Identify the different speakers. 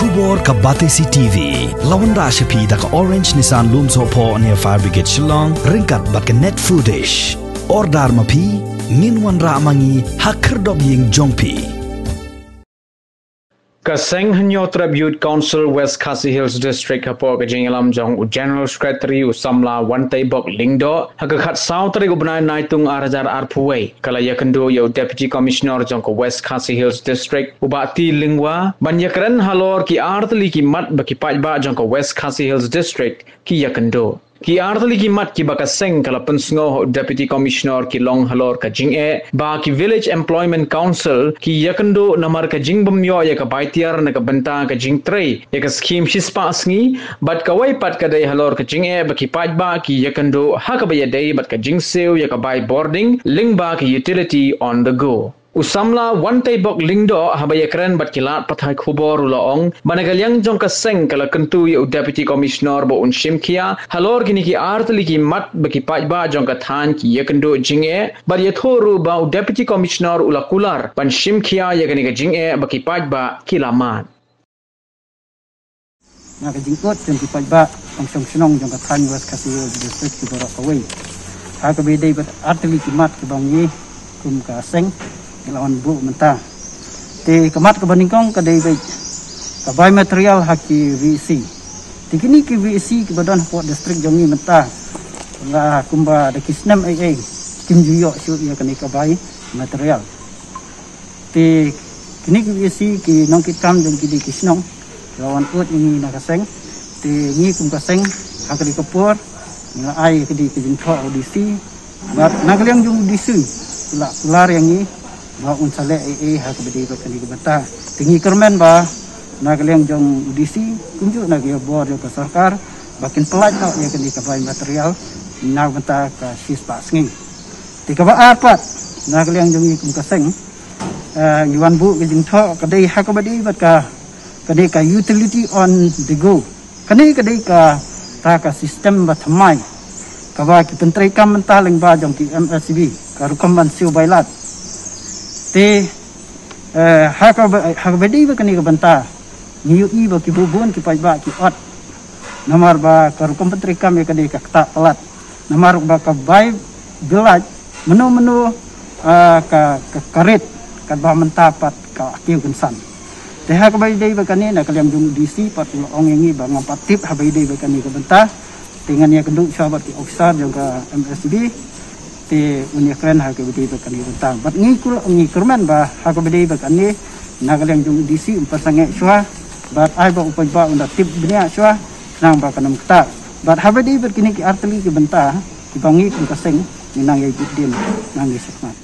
Speaker 1: Khubor ka Batesi TV. Lawan Rashapi da ka Orange Nissan Lumso po near Fire Brigade Shillong. Ringkat bat ka net footage. Ordar mapi. Minwan ra amangi hakerdob ying jongpi.
Speaker 2: Kaseng Hanyo Tribute Council West Khasi Hills District hapo ka jingalam jong General Secretary Usamla Wantai Bok Lingdo hakakat South Rig ubnai naitung arajar arpuway kala yakendo yo Deputy Commissioner jong ko West Khasi Hills District ubati lingwa banyakran halor ki artli ki mat baki pajba jong ko West Khasi Hills District ki yakendo ki artli ki mat ki baka seng kala pensngo Deputy Commissioner ki long halor ka jinge ba ki Village Employment Council ki yakendo namar ka jingbam yo ya ka baitiar na ka benta ka jing trei ya ka scheme shispa asngi bat ka wai pat ka dai halor ka jinge ba ki pajba ki yakendo ha ka ba dai bat ka jing seu ya ka bai boarding ling ba ki utility on the go. Usamla Wantai Bok Lingdo habaya keren bat kilat pathai khubor ulaong banagalyang jong ka seng kala kentu yu Deputy Commissioner bo unshim kia halor kini ki artli ki mat baki pajba jong ka than ki yakendo jinge bar yathoru ba Deputy Commissioner ulakular ban shim kia yakani ka jinge baki pajba kilaman
Speaker 3: na ka jingkot jong ki pajba ang song jong ka than West Khasi Hills District ki borok away ha ka be dei bat artli ki mat ki bangi kum ka seng lawan bu mentah te kamat ke bandingkong ke dai baik ka bai material haki VC tikini ki VC ke badan port district jongi mentah la kumba de kisnem ai kim juyo syu ya kani ka bai material te kini ki VC ki nong kitam jong ki di kisnong lawan ut ini na kaseng te ni kum kaseng hakali kapur la ai ke di kijintho audisi bat nagliang jong audisi la ular yang ni ba unsale ha ka bedi ba kani bata tingi kermen ba nagliang jong udisi kunju nagi bor jo ka sarkar bakin pelaj ka ya kani ka bai material na bata ka sispa sngi tika ba apat nagliang jong ikum kaseng yuan bu ke jing tho ka dei ha ka bedi bat ka kadai ka utility on the go kani kadai ka ta ka sistem ba thamai ka ba ki pentrai kam mentaling ba jong ki MSB ka rukam ban siu bailat te hak bedi ba kani ka banta niu i ba ki bubun ki pajba ki ot namar ba ka rukam petri kam ya kadi ka ta pelat namar ba ka bai gelaj menu ka karet ka ba mentapat ka kiu kensan te hak bedi ba kani na kaliam dung DC pat ong yangi ba ngam patip hak bedi ba kani ka banta dengan ya kenduk sahabat ki officer juga MSB te unya kren ha ke bedi bakani rentang bat ngi kurman ba ha ke bedi bakani nagalang jung DC umpasange swa bat ai ba upai ba unda tip benia swa nang ba kanam kta bat ha bedi bakini ki artli ki benta ki bangi ki kaseng minang ye jidin nang ni sakmat